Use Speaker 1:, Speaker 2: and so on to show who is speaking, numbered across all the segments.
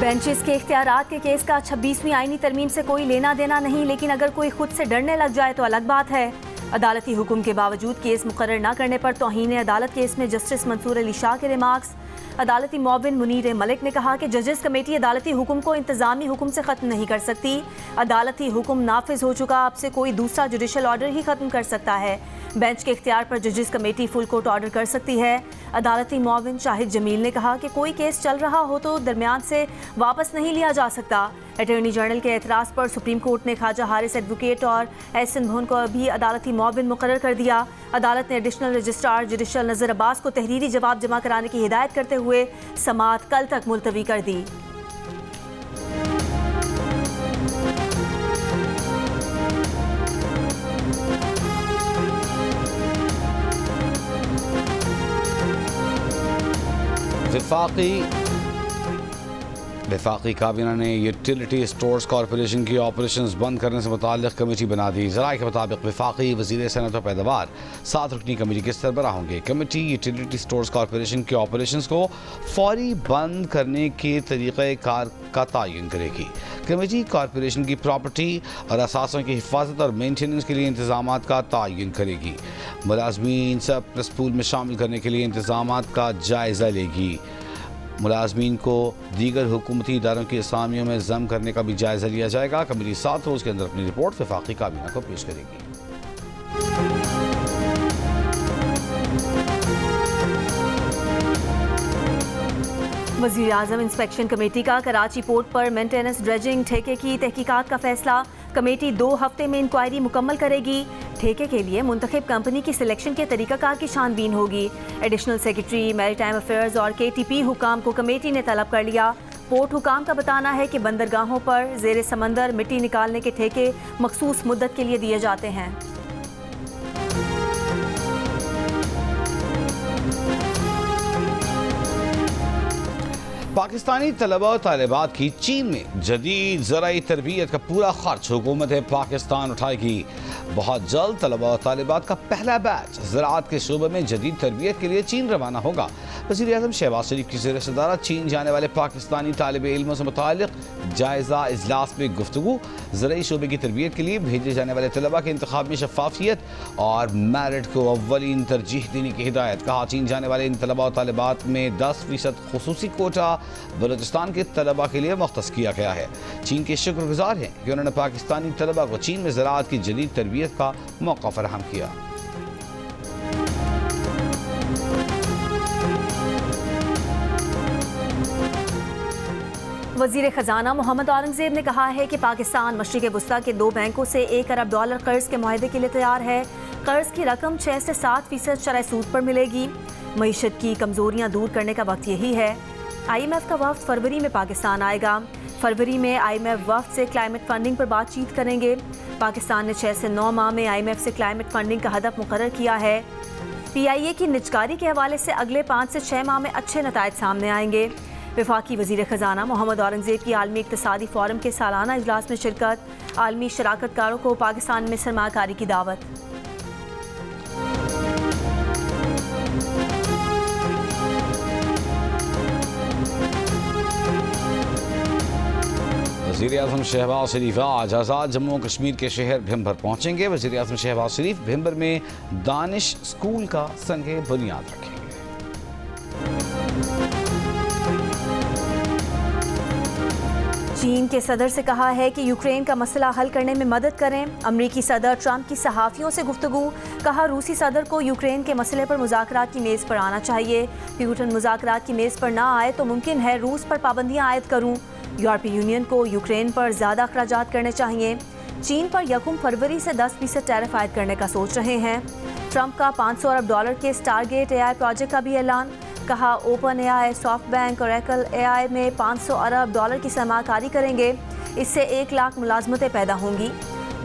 Speaker 1: Benches के इख्तियारात के case का 26वीं आईनी तरमीम से कोई लेना देना नहीं, लेकिन अगर कोई खुद से डरने लग जाए तो अलग बात है। अदालती हुक्म के बावजूद केस मुकर्रर न करने पर तौहीन अदालत केस में जस्टिस मंसूर अली शाह के रिमार्क्स। अदालती मुअव्विन मुनीर मलिक ने कहा कि जजेस कमेटी अदालती हुक्म को इंतजामी हुक्म से ख़त्म नहीं कर सकती। अदालती हुक्म नाफिज हो चुका, अब से कोई दूसरा जुडिशल ऑर्डर ही ख़त्म कर सकता है। बेंच के इख्तियार पर जजेस कमेटी फुल कोर्ट ऑर्डर कर सकती है। अदालती मुअव्विन शाहिद जमील ने कहा कि कोई केस चल रहा हो तो दरमियान से वापस नहीं लिया जा सकता। अटॉर्नी जनरल के एतराज़ पर सुप्रीम कोर्ट ने ख्वाजा हारिस एडवोकेट और एहसन भुन को भी अदालती मुअव्विन मुकर्रर कर दिया। अदालत ने एडिशनल रजिस्ट्रार जुडिशल नज़र अब्बास को तहरीरी जवाब जमा कराने की हिदायत करते हुए समाअत कल तक मुलतवी कर दी।
Speaker 2: वफाकी काबीना ने यूटिलिटी स्टोर्स कॉरपोरेशन की ऑपरेशंस बंद करने से मुताल्लिक़ कमेटी बना दी। ज़राए के मुताबिक वफाकी वज़ीर सनअत व पैदावार 7 रुकनी कमेटी के सरबराह होंगे। कमेटी यूटिलिटी स्टोर्स कॉरपोरेशन की ऑपरेशंस को फौरी बंद करने के तरीक़ेकार का तयन करेगी। कमेटी कॉरपोरेशन की प्रॉपर्टी और असासों की हिफाजत और मेंटेनेंस के लिए इंतजामात का तयन करेगी। मुलाजमीन सरप्लस पूल में शामिल करने के लिए इंतजामात का जायज़ा लेगी। मुलाजमीन को दीगर हुकूमती इदारों की असामियों में जम करने का भी जायज़ा लिया जाएगा। कमेटी 7 रोज़ के अंदर अपनी रिपोर्ट वफाकी काबीना को पेश करेगी।
Speaker 1: वज़ीर आज़म इंस्पेक्शन कमेटी का कराची पोर्ट पर मेंटेनेंस ड्रेजिंग ठेके की तहकीकात का फैसला। कमेटी 2 हफ्ते में इंक्वायरी मुकम्मल करेगी। ठेके के लिए मुंतखब कंपनी की सिलेक्शन के तरीक़ाकार की छानबीन होगी। एडिशनल सेक्रेटरी मैरीटाइम अफेयर्स और KTP हुकाम को कमेटी ने तलब कर लिया। पोर्ट हुकाम का बताना है कि बंदरगाहों पर ज़ेरे समंदर मिट्टी निकालने के ठेके मखसूस मुद्दत के लिए दिए जाते हैं।
Speaker 2: पाकिस्तानी तलबा और तालिबात की चीन में जदीद ज़राई तरबियत का पूरा खर्च हुकूमत पाकिस्तान उठाएगी। बहुत जल्द तलबा और तालिबात का पहला बैच ज़राअत के शोबे में जदीद तरबियत के लिए चीन रवाना होगा। वज़ीर आज़म शहबाज शरीफ की ज़ेर सदारत चीन जाने वाले पाकिस्तानी तालिब इल्मों से मुताल्लिक़ जायज़ा इजलास में गुफ्तगू। ज़राई शोबे की तरबियत के लिए भेजे जाने वाले तलबा के इंतखाब में शफाफियत और मेरिट को अव्वलीन तरजीह देने की हिदायत। कहा, चीन जाने वाले इन तलबा और तालिबात में 10% खुसूसी कोटा बलूचिस्तान के तलबा के लिए मुख्तस किया गया है। चीन के शुक्रगुजार हैं कि उन्होंने पाकिस्तानी तलबा को चीन में ज़राअत की जदीद तरबियत का मौका फराहम किया।
Speaker 1: वज़ीर ख़जाना मोहम्मद औरंगज़ेब ने कहा है कि पाकिस्तान मशरिक़ वुस्ता के 2 बैंकों से $1 अरब कर्ज़ के मुआहदे के लिए तैयार है। कर्ज़ की रकम 6 से 7% शरह सूद पर मिलेगी। मईशत की कमज़ोरियाँ दूर करने का वक्त यही है। IMF का वफ़द फरवरी में पाकिस्तान आएगा। फरवरी में IMF वफ़द से क्लाइमेट फंडिंग पर बातचीत करेंगे। पाकिस्तान ने 6 से 9 माह में IMF से क्लाइमेट फंडिंग का हदफ मुकर्रर किया है। PIA की निजकारी के हवाले से अगले 5 से 6 माह में अच्छे नताइज सामने आएंगे। वफाकी वज़ीर ख़जाना मोहम्मद औरंगज़ेब की आलमी इक़्तिसादी फ़ोरम के सालाना इजलास में शिरकत। आलमी शराकतकारों को पाकिस्तान में सरमाकारी की दावत।
Speaker 2: वज़ीर आज़म शहबाज शरीफ आज आज़ाद जम्मू कश्मीर के शहर भिम्बर पहुँचेंगे। वज़ीर आज़म शहबाज शरीफ भिम्बर में दानिश स्कूल का संगे बुनियाद रखेंगे।
Speaker 1: चीन के सदर से कहा है कि यूक्रेन का मसला हल करने में मदद करें। अमरीकी सदर ट्रंप की सहाफ़ियों से गुफ्तगू। कहा, रूसी सदर को यूक्रेन के मसले पर मुज़ाकरात की मेज़ पर आना चाहिए। प्यूटन मुज़ाकरात की मेज़ पर ना आए तो मुमकिन है रूस पर पाबंदियाँ आयद करूँ। यूरोपीय यूनियन को यूक्रेन पर ज़्यादा अखराजात करने चाहिए। चीन पर 1 फरवरी से 10% टैरिफ आयद करने का सोच रहे हैं। ट्रंप का $500 अरब के स्टारगेट AI प्रोजेक्ट का भी ऐलान। कहा, ओपन AI, सॉफ्ट बैंक और एकल AI में $500 अरब की सरमाकारी करेंगे। इससे 1 लाख मुलाजमतें पैदा होंगी।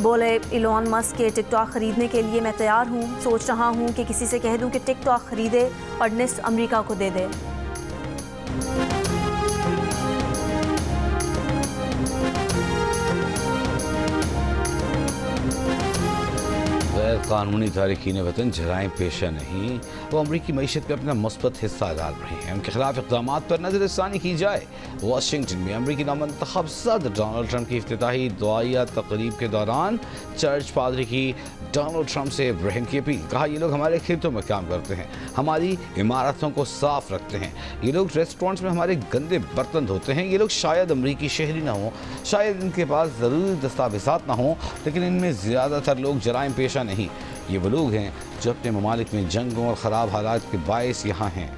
Speaker 1: बोले, इलॉन मस्क के टिकटॉक खरीदने के लिए मैं तैयार हूँ। सोच रहा हूँ कि किसी से कह दूँ कि टिकटॉक खरीदे और निस्फ अमेरिका को दे दे।
Speaker 2: गैर कानूनी तारकीन वतन जराइम पेशा नहीं, वो अमरीकी मईशत में अपना मुस्बत हिस्सा डाल रहे हैं। उनके खिलाफ इक़दाम पर नज़रसानी की जाए। वाशिंगटन में अमरीकी नामंतखब सदर डोनाल्ड ट्रंप की इफ्तिताही दुआया तकरीब के दौरान चर्च पादरी की डोनाल्ड ट्रंप से रहम की अपील। कहा, ये लोग हमारे खेतों में काम करते हैं, हमारी इमारतों को साफ रखते हैं, ये लोग रेस्टोरेंट्स में हमारे गंदे बर्तन धोते हैं। ये लोग शायद अमरीकी शहरी ना हो, शायद इनके पास ज़रूरी दस्तावेज़ात ना हो, लेकिन इनमें ज़्यादातर लोग जराइम पेशा नहीं। ये वो लोग हैं जो अपने ममालिक में जंगों और ख़राब हालात के बायस यहाँ हैं।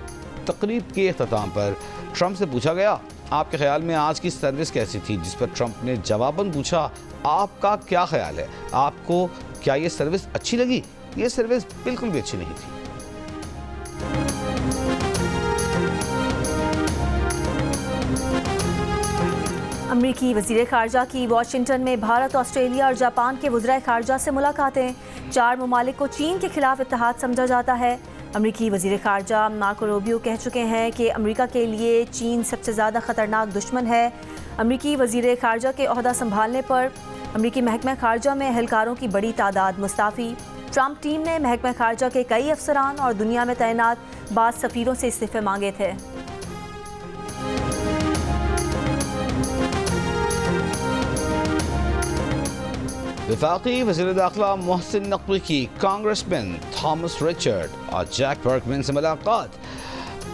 Speaker 2: तकरीब के अख्ताम पर ट्रंप से पूछा गया, आपके ख्याल में आज की सर्विस कैसी थी, जिस पर ट्रंप ने जवाबन पूछा, आपका क्या ख्याल है, आपको क्या ये सर्विस अच्छी लगी? ये सर्विस बिल्कुल भी अच्छी नहीं थी।
Speaker 1: अमरीकी वज़ीर ख़ारजा की वाशिंगटन में भारत, ऑस्ट्रेलिया और जापान के वज़राए ख़ारजा से मुलाकातें। 4 ममालिक को चीन के खिलाफ इत्तेहाद समझा जाता है। अमरीकी वज़ीर ख़ारजा मार्को रूबियो कह चुके हैं कि अमरीका के लिए चीन सबसे ज़्यादा ख़तरनाक दुश्मन है। अमरीकी वज़ीर ख़ारजा के ओहदा संभालने पर अमरीकी महकमा ख़ारजा में एहलकारों की बड़ी तादाद मुस्ताफ़ी। ट्रंप टीम ने महकमा ख़ारजा के कई अफसरान और दुनिया में तैनात बाज़ सफ़ीरों से इस्तीफ़े मांगे थे।
Speaker 2: वफाकी वज़ीर दाखिला मोहसिन नकवी की कांग्रेसमैन थॉमस रिचर्ड और जैक बर्कमैन से मुलाकात।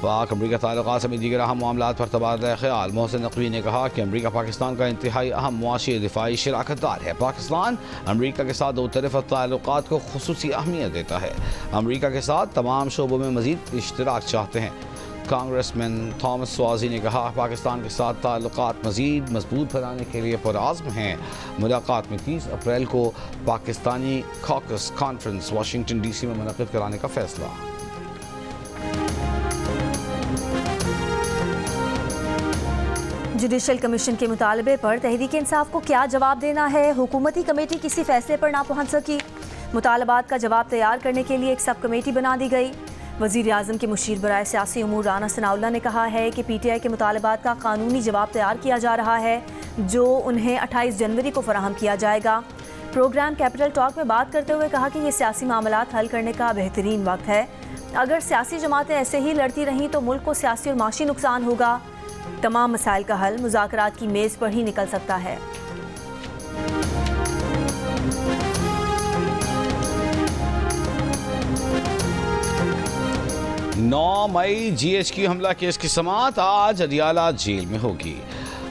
Speaker 2: पाक अमरीका ताल्लुकात समेत दीगर अहम मामलात पर तबादला ख्याल। मोहसिन नकवी ने कहा कि अमरीका पाकिस्तान का इंतहाई अहम मुआशी दिफाई शराकतदार है। पाकिस्तान अमरीका के साथ दो तरफ़ा ताल्लुकात को खुसूसी अहमियत देता है। अमरीका के साथ तमाम शोबों में मज़ीद इश्तराक चाहते हैं। कांग्रेसमैन थॉमस स्वाजी ने कहा, पाकिस्तान के साथ ताल्लुकात मज़ीद मजबूत बनाने के लिए पुरआज़्म हैं। मुलाकात में 30 अप्रैल को Pakistani caucus conference Washington DC में मुनक़िद कराने का फैसला।
Speaker 1: जुडिशल कमीशन के मुतालबे पर तहरीक इंसाफ को क्या जवाब देना है? हुकूमती कमेटी किसी फैसले पर ना पहुँच सकी। मुतालबात का जवाब तैयार करने के लिए एक सब कमेटी बना दी गई। वज़ीर आज़म के मुशीर बराए सियासी उमूर राना सनाउल्लाह ने कहा है कि PTI के मुतालबात का कानूनी जवाब तैयार किया जा रहा है, जो उन्हें 28 जनवरी को फराहम किया जाएगा। प्रोग्राम कैपिटल टॉक में बात करते हुए कहा कि ये सियासी मामलात हल करने का बेहतरीन वक्त है। अगर सियासी जमातें ऐसे ही लड़ती रहीं तो मुल्क को सियासी और माशी नुकसान होगा। तमाम मसाइल का हल मुज़ाकरात की मेज़ पर ही निकल सकता है।
Speaker 2: 9 मई GHQ हमला केस की समाअत आज अदियाला जेल में होगी।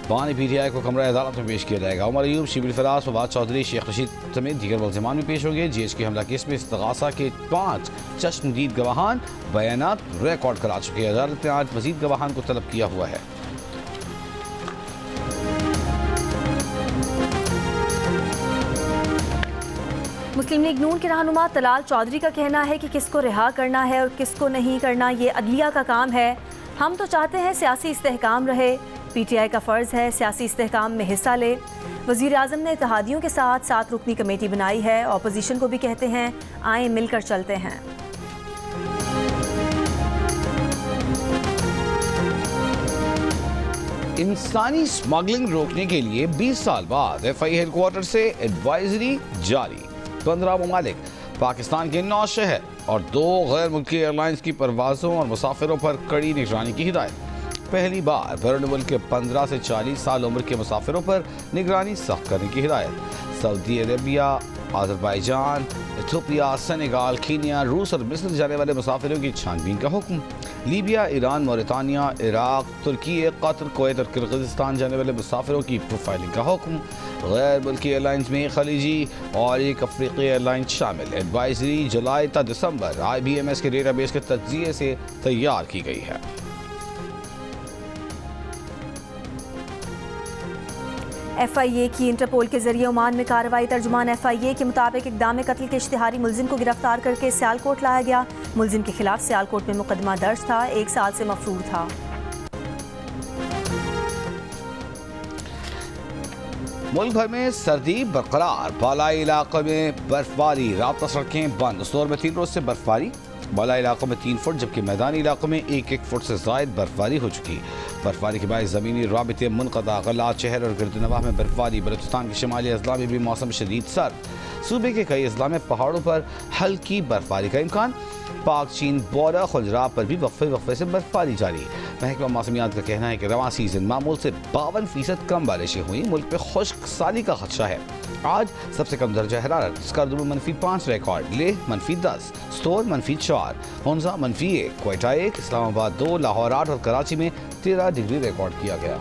Speaker 2: बानी PTI को कमरा अदालत में पेश किया जाएगा। उमर अयूब, शिबिल फराज, फवाद चौधरी, शेख रशीद समेत दीगर मुल्ज़िमान में पेश होंगे। GHQ हमला केस में इस्तगासा के 5 चश्मदीद गवाहान बयानात रिकॉर्ड करा चुके हैं। अदालत ने आज मज़ीद गवाहान को तलब किया हुआ है।
Speaker 1: मुस्लिम लीग नून के रहनुमा तलाल चौधरी का कहना है कि किसको रिहा करना है और किसको नहीं करना ये अदलिया का काम है। हम तो चाहते हैं सियासी इस्तेहकाम रहे। PTI का फ़र्ज़ है सियासी इस्तेहकाम में हिस्सा ले। वज़ीर आज़म ने इत्तेहादियों के साथ 7 रुकनी कमेटी बनाई है। अपोजिशन को भी कहते हैं, आए मिलकर चलते हैं।
Speaker 2: इंसानी स्मगलिंग रोकने के लिए 20 साल बाद FI हेडक्वार्टर से एडवाइजरी जारी। 15 ममालिक, पाकिस्तान के 9 शहर और 2 गैर मुल्की एयरलाइंस की परवाज़ों और मुसाफिरों पर कड़ी निगरानी की हिदायत। पहली बार बैरून मुल्क के 15 से 40 साल उम्र के मुसाफिरों पर निगरानी सख्त करने की हिदायत। Saudi Arabia, Azerbaijan, Ethiopia, Senegal, Kenya, रूस और मिस्र जाने वाले मुसाफिरों की छानबीन का हुक्म। लीबिया, ईरान, मौरितानिया, इराक, तुर्की, कतर, कुवैत और किर्गिज़स्तान जाने वाले मुसाफिरों की प्रोफाइलिंग का हुक्म। गैर मुल्की एयरलाइंस में खलीजी और एक अफ्रीकी एयरलाइन शामिल। एडवाइजरी जुलाई ta दिसंबर IBMS के डेटाबेस के तज्ज़िये से तैयार की गई है।
Speaker 1: FIA की इंटरपोल के जरिए ओमान में कार्रवाई। तर्जुमान FIA के मुताबिक इक़दाम कत्ल के इश्तिहारी मुलजिम को गिरफ्तार करके सियालकोट लाया गया। मुलजिम के खिलाफ सियालकोट में मुकदमा दर्ज था, 1 साल से मफरूर था।
Speaker 2: मुल्क भर में सर्दी बरकरार, बालाई इलाकों में बर्फबारी, राब्ता सड़कें बंद। उस दौर में 3 रोज से बर्फबारी, बालाई इलाकों में 3 फुट जबकि मैदानी इलाकों में 1-1 फुट से ज़ायद बर्फबारी हो चुकी। बर्फबारी के बाद ज़मीनी राबिते मुनक़ता, ग़लात शहर और गिरदनवाह में बर्फबारी। बलूचिस्तान के शिमाली अजला में भी मौसम शदीद सर्द। सूबे के कई अजला में पहाड़ों पर हल्की बर्फबारी का इम्कान। पाक चीन बॉर्डर खुजरात पर भी वक्फे से बर्फबारी जारी। महकमा मौसमियात का कहना है कि रवां सीजन मामूल से 52% कम बारिशें हुई। मुल्क में खुश्क साली का खदशा है। आज सबसे कम दर्जा हरारत स्कर्दू में -5 रिकॉर्ड, लेह -10, स्टोर -4, हुंजा -1, क्वेटा 1, इस्लामाबाद 2, लाहौर 8 और कराची में 13 डिग्री रिकॉर्ड किया गया।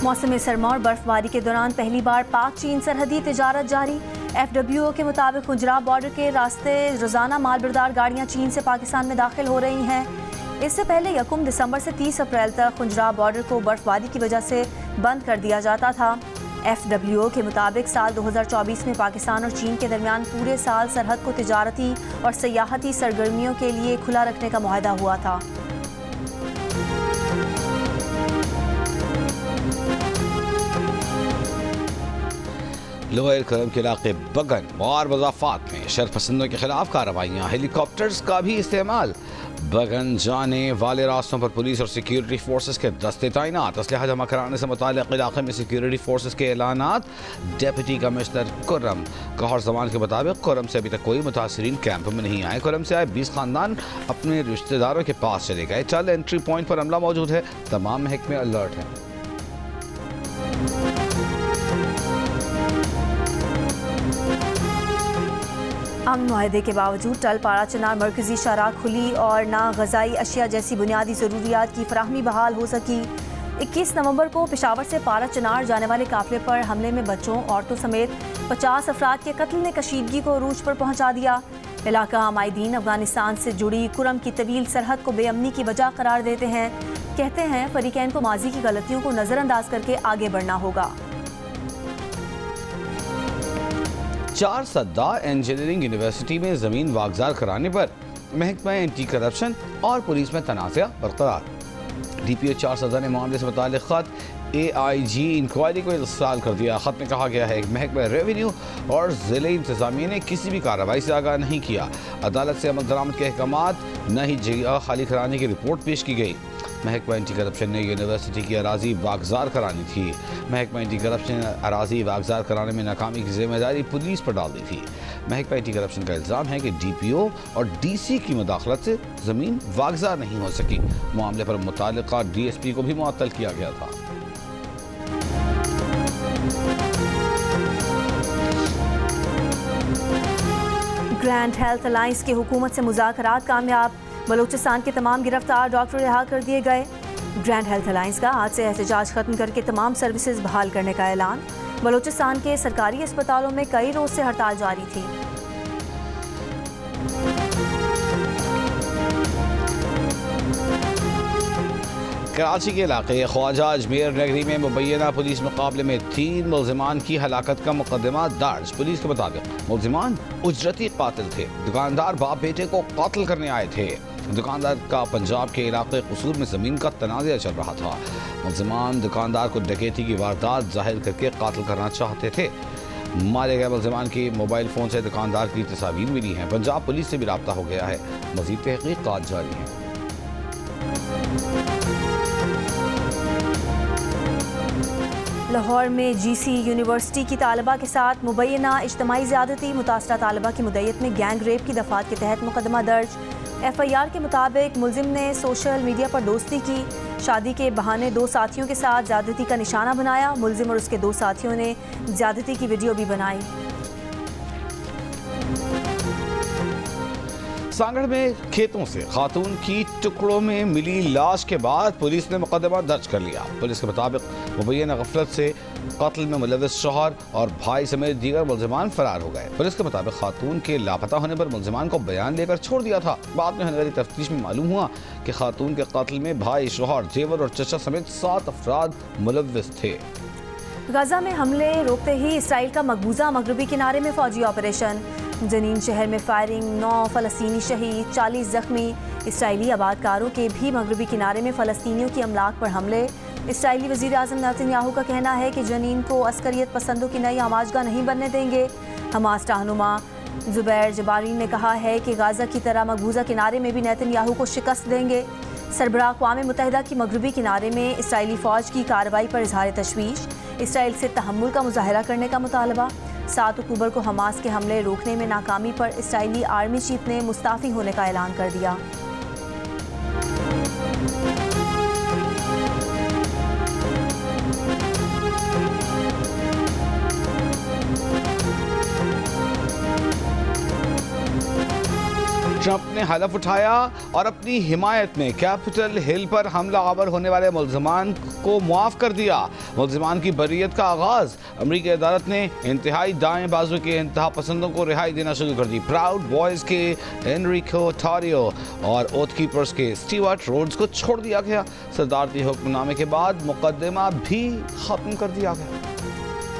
Speaker 1: मौसम सरमा और बर्फबारी के दौरान पहली बार पाक चीन सरहदी तिजारत जारी। FWO के मुताबिक खुजरात बॉर्डर के रास्ते रोजाना मालबरदार गाड़ियां चीन से पाकिस्तान में दाखिल हो रही हैं। इससे पहले 1 दिसंबर से 30 अप्रैल तक खुजरात बॉर्डर को बर्फबारी की वजह से बंद कर दिया जाता था। FWO के मुताबिक साल 2024 में पाकिस्तान और चीन के दरमियान पूरे साल सरहद को तिजारती और सयाहती सरगर्मियों के लिए खुला रखने का मुआहदा हुआ था।
Speaker 2: लोअर करम के इलाके बगन और वज़ाफ़ात में शरपसंदों के खिलाफ कार्रवाइयाँ। हेलीकॉप्टर्स का भी इस्तेमाल। बगन जाने वाले रास्तों पर पुलिस और सिक्योरिटी फोर्सेस के दस्ते तैनात। असलहा जमा कराने से मुताल्लिक़ इलाके में सिक्योरिटी फोर्सेस के ऐलानात। डिप्टी कमिश्नर कुर्रम कहर जमान के मुताबिक कुर्रम से अभी तक कोई मुतासरीन कैंप में नहीं आए। कुर्रम से आए 20 खानदान अपने रिश्तेदारों के पास चले गए। चल एंट्री पॉइंट पर अमला मौजूद है। तमाम महकमे अलर्ट हैं।
Speaker 1: अमन मुआहदे के बावजूद टल पारा चनार मरकजी शाहराह खुली और ना गज़ाई अशिया जैसी बुनियादी ज़रूरियात की फराहमी बहाल हो सकी। 21 नवंबर को पेशावर से पारा चनार जाने वाले काफिले पर हमले में बच्चों, औरतों समेत 50 अफराद के कत्ल ने कशीदगी को अरूज पर पहुंचा दिया। इलाका आमाइदीन अफगानिस्तान से जुड़ी कुरम की तवील सरहद को बेअमनी की वजह करार देते हैं। कहते हैं फरीकैन को माजी की गलतियों को नज़रअंदाज करके आगे बढ़ना होगा।
Speaker 2: 4 सद्दा इंजीनियरिंग यूनिवर्सिटी में ज़मीन वागजार कराने पर महकमा एंटी करप्शन और पुलिस में तनाज़ा बरकरार। DPO 4 सद्दा ने मामले से मुताल्लिक़ ख़त AIG इंक्वायरी को इरसाल कर दिया। ख़त में कहा गया है कि महकमा रेवेन्यू और ज़िले इंतज़ामिया ने किसी भी कार्रवाई से आगाह नहीं किया। अदालत से अमल दरामद के अहकामात न ही जगह खाली कराने की रिपोर्ट पेश की गई। महकमा एंटी करप्शन ने यूनिवर्सिटी की अराजी वागजार करानी थी। महकमा एंटी करप्शन ने अराजी वागजार कराने में नाकामी की जिम्मेदारी पुलिस पर डाल दी थी। महकमा एंटी करप्शन का इल्ज़ाम है कि DPO और DC की मुदाखलत से ज़मीन वागजार नहीं हो सकी। मामले पर मुताल्लिक़ा DSP को भी मुअत्तल किया गया था।
Speaker 1: ग्रैंड हेल्थ अलायंस की हुकूमत से मुज़ाकरात कामयाब। बलूचिस्तान के तमाम गिरफ्तार डॉक्टर रिहा कर दिए गए। ग्रैंड हेल्थ अलायंस का आज से एहतजाज खत्म करके तमाम सर्विसेज बहाल करने का ऐलान। बलूचिस्तान के सरकारी अस्पतालों में कई रोज से हड़ताल जारी थी।
Speaker 2: कराची के इलाके ख्वाजा अजमेर नगरी में मुबैना पुलिस मुकाबले में 3 मुल्जिमान की हलाकत का मुकदमा दर्ज। पुलिस के मुताबिक मुल्जिमान उजरती कातिल थे। दुकानदार बाप बेटे को कातिल करने आए थे। दुकानदार का पंजाब के इलाके कसूर में ज़मीन का तनाज़ा चल रहा था। मुल्जिमान दुकानदार को डकैती की वारदात जाहिर करके कातिल करना चाहते थे। मारे गए मुल्जिमान के मोबाइल फ़ोन से दुकानदार की तस्वीर मिली हैं। पंजाब पुलिस से भी रब्ता हो गया है। मज़ीद तहक़ीक़ात जारी हैं।
Speaker 1: लाहौर में GC यूनिवर्सिटी की तालिबा के साथ मुबैना इज्तमाई ज़्यादती। मुतासरा तालिबा की मुद्दत में गैंग रेप की दफ़ात के तहत मुकदमा दर्ज। FIR के मुताबिक मुलजिम ने सोशल मीडिया पर दोस्ती की। शादी के बहाने 2 साथियों के साथ ज़्यादती का निशाना बनाया। मुलजिम और उसके 2 साथियों ने ज़्यादती की वीडियो भी बनाई।
Speaker 2: सांगड़ में खेतों से खातून की टुकड़ों में मिली लाश के बाद पुलिस ने मुकदमा दर्ज कर लिया। पुलिस के मुताबिक मुबैना गफलत से कत्ल में मुलव्वस शौहर और भाई समेत दीगर मुल्जिमान फरार हो गए। पुलिस के मुताबिक खातून के लापता होने पर मुल्जिमान को बयान लेकर छोड़ दिया था। बाद में होने वाली तफ्तीश में मालूम हुआ कि खातून के कत्ल में भाई, शौहर, जेवर और चचा समेत 7 अफराद मुलव्वस थे।
Speaker 1: गजा में हमले रोकते ही इसराइल का मकबूजा मगरबी किनारे में फौजी ऑपरेशन। जनीन शहर में फायरिंग, 9 फ़लस्तीनी शहीद, 40 जख्मी। इसराइली आबादकारों के भी मगरबी किनारे में फ़लस्तीनियों की अमलाक पर हमले। इसराइली वज़ीर आज़म नेतन्याहू का कहना है कि जनीन को अस्करियत पसंदों की नई आमाजगाह नहीं बनने देंगे। हमास रहनुमा ज़ुबैर जबारीन ने कहा है कि गाज़ा की तरह मकबूजा किनारे में भी नेतन्याहू को शिकस्त देंगे। सरबराह अक़वाम मुत्तहिदा की मगरबी किनारे में इसराइली फ़ौज की कार्रवाई पर इज़हार तशवीश, इसराइल से तहम्मुल का मुज़ाहरा करने का मुतालबा। 7 अक्टूबर को हमास के हमले रोकने में नाकामी पर इसराइली आर्मी चीफ ने मुस्ताफ़ी होने का ऐलान कर दिया।
Speaker 2: ट्रंप ने हलफ उठाया और अपनी हिमायत में कैपिटल हिल पर हमला आवर होने वाले मुल्ज़िमान को मुआफ़ कर दिया। मुल्ज़िमान की बरीयत का आगाज़, अमरीकी अदालत ने इंतहाई दाएं बाजू के इंतहा पसंदों को रिहाई देना शुरू कर दी। प्राउड बॉयज़ के एनरिको टोरियो और ओथ कीपर्स के स्टीवर्ट रोड्स को छोड़ दिया गया। सदारती हुक्मनामे के बाद मुकदमा भी ख़त्म कर दिया गया।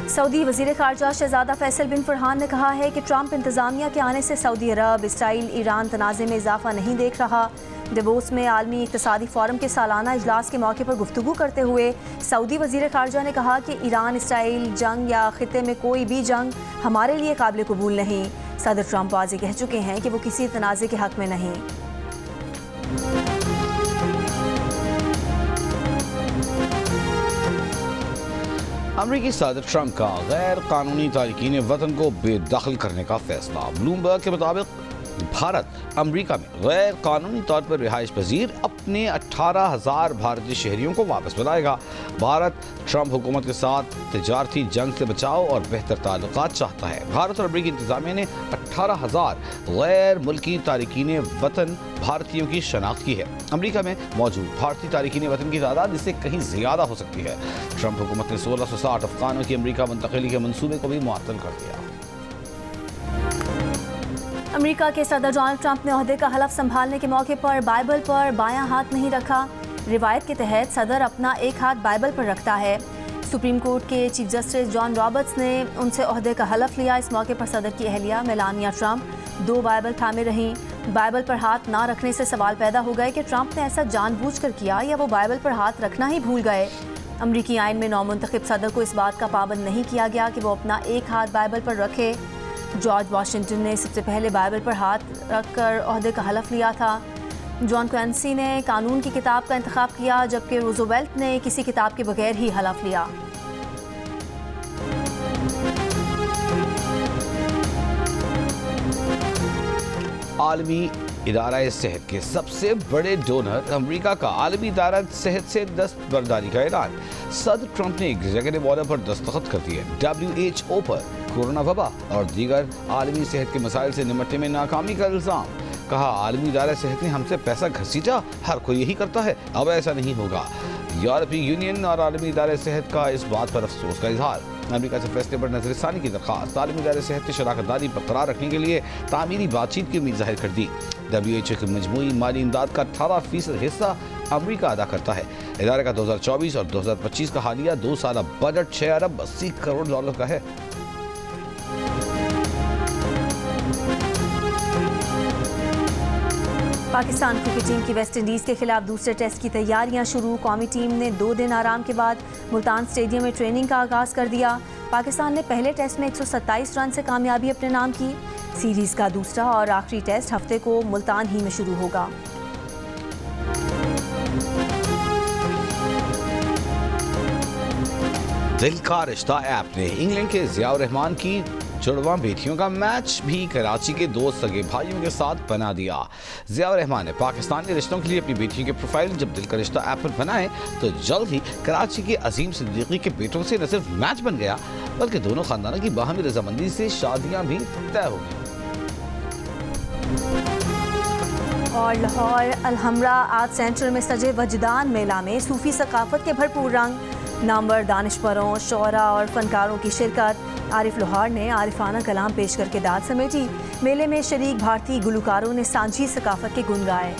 Speaker 1: सऊदी वज़ीर ख़ारजा शहज़ादा फैसल बिन फरहान ने कहा है कि ट्रंप इंतज़ामिया के आने से सऊदी अरब, इसराइल, ईरान तनाज़े में इजाफा नहीं देख रहा। davos में आलमी इक़्तिसादी फ़ोरम के सालाना इजलास के मौके पर गुफ्तगू करते हुए सऊदी वज़ीर ख़ारजा ने कहा कि ईरान इसराइल जंग या ख़ित्ते में कोई भी जंग हमारे लिए काबिल कबूल नहीं। सदर ट्रंप वाज़ेह कह चुके हैं कि वो किसी तनाज़े के हक़ में नहीं।
Speaker 2: अमरीकी सदर ट्रंप का गैर कानूनी तारकीन वतन को बेदखल करने का फैसला। ब्लूमबर्ग के मुताबिक भारत अमरीका में गैर कानूनी तौर पर रिहाइश पजीर अपने 18,000 भारतीय शहरियों को वापस बुलाएगा। भारत ट्रंप हुकूमत के साथ तिजारती जंग से बचाव और बेहतर ताल्लुकात चाहता है। भारत और अमरीकी इंतजामिया ने 18,000 गैर मुल्की तारकीन वतन भारतीयों की शनाख्त की है। अमरीका में मौजूद भारतीय तारकीन वतन की तादाद इससे कहीं ज़्यादा हो सकती है। ट्रंप हुकूमत ने 1660 अफगानों की अमरीका मुंतकिली के मंसूबे को भी मुअत्तल कर दिया।
Speaker 1: अमेरिका के सदर डोनाल्ड ट्रंप ने ओहदे का हलफ संभालने के मौके पर बाइबल पर बायां हाथ नहीं रखा। रिवायत के तहत सदर अपना एक हाथ बाइबल पर रखता है। सुप्रीम कोर्ट के चीफ जस्टिस जॉन रॉबर्ट्स ने उनसे ओहदे का हलफ लिया। इस मौके पर सदर की अहलिया मेलानिया ट्रंप 2 बाइबल थामे रहीं। बाइबल पर हाथ ना रखने से सवाल पैदा हो गए कि ट्रंप ने ऐसा जानबूझकर किया या वो बाइबल पर हाथ रखना ही भूल गए। अमरीकी आइन में नौमुंतखब सदर को इस बात का पाबंद नहीं किया गया कि वो अपना एक हाथ बाइबल पर रखे। जॉर्ज वाशिंगटन ने सबसे पहले बाइबल पर हाथ रखकर ओहदे का हलफ लिया था। जॉन क्वेंसी ने कानून की किताब का इंतखाब किया, जबकि रूज़वेल्ट ने किसी किताब के बगैर ही हलफ लिया।
Speaker 2: आलमी इदारा सेहत के सबसे बड़े डोनर अमेरिका का आलमी इदारा सेहत से दस्तबरदारी का ऐलान। सदर ट्रंप ने एग्जीक्यूटिव ऑर्डर पर दस्तखत कर दिए। WHO पर कोरोना वबा और दीगर आलमी सेहत के मसाइल से निपटने में नाकामी का इल्ज़ाम। कहा, आलमी इदारा सेहत ने हमसे पैसा घसीटा, हर कोई यही करता है, अब ऐसा नहीं होगा। यूरोपीय यूनियन और आलमी इदारे सेहत का इस बात पर अफसोस का इजहार। अमेरिका से फैसले पर नजरसानी की दरख्वास्त। आलमी इदारे सेहत ने शराकतदारी बरकरार रखने के लिए तामीरी बातचीत की उम्मीद जाहिर कर दी। WHO की मजमूई माली इमदाद का 18% हिस्सा अमेरिका अदा करता है। इदारे का 2024 और 2025 का हालिया 2 साला बजट 6 अरब 80 करोड़ डॉलर का है।
Speaker 1: पाकिस्तान क्रिकेट टीम की वेस्ट इंडीज़ के खिलाफ दूसरे टेस्ट की तैयारियां शुरू। कौमी टीम ने 2 दिन आराम के बाद मुल्तान स्टेडियम में ट्रेनिंग का आगाज़ कर दिया। पाकिस्तान ने पहले टेस्ट में 127 रन से कामयाबी अपने नाम की। सीरीज़ का दूसरा और आखिरी टेस्ट हफ्ते को मुल्तान ही में शुरू होगा।
Speaker 2: दिल का रिश्ता ऐप ने इंग्लैंड के ज़ियाउर रहमान की जुड़वा बेटियों का मैच भी कराची के 2 सगे भाइयों के साथ बना दिया। ज़ियाउर रहमान ने पाकिस्तानी रिश्तों के लिए अपनी बेटियों के प्रोफाइल जब दिल का रिश्ता ऐप पर बनाए तो जल्द ही कराची के अजीम सिद्दीकी के बेटों से न सिर्फ मैच बन गया बल्कि दोनों खानदानों की बाहमी रजामंदी से शादियां भी तय हो गई।
Speaker 1: और लाहौर अलहमरा आर्ट सेंटर में सजे वजदान मेला में सूफी सकाफत के भरपूर रंग। नामवर दानिशवरों, शोरा और फनकारों की शिरकत। आरिफ लोहार ने आरिफाना कलाम पेश करके दाद समेटी। मेले में शरीक भारतीय गुलकारों ने सांझी सकाफत के गुन गाए।